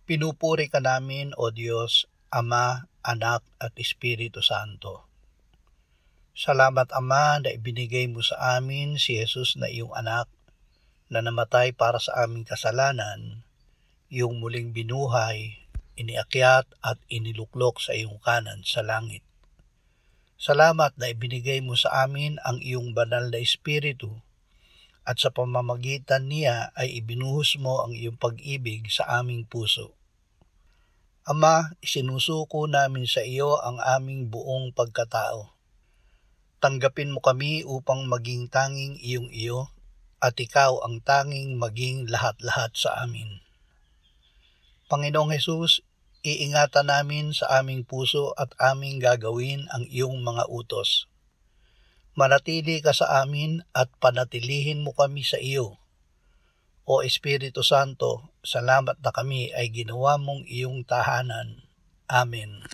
Pinupuri ka namin, O Diyos, Ama, Anak at Espiritu Santo. Salamat, Ama, na ibinigay mo sa amin si Jesus na iyong anak, na namatay para sa aming kasalanan, iyong muling binuhay, iniakyat at iniluklok sa iyong kanan sa langit. Salamat na ibinigay mo sa amin ang iyong banal na Espiritu, at sa pamamagitan niya ay ibinuhos mo ang iyong pag-ibig sa aming puso. Ama, isinusuko namin sa iyo ang aming buong pagkatao. Tanggapin mo kami upang maging tanging iyong iyo, at ikaw ang tanging maging lahat-lahat sa amin. Panginoong Hesus, iingatan namin sa aming puso at aming gagawin ang iyong mga utos. Manatili ka sa amin at panatilihin mo kami sa iyo. O Espiritu Santo, salamat na kami ay ginawa mong iyong tahanan. Amen.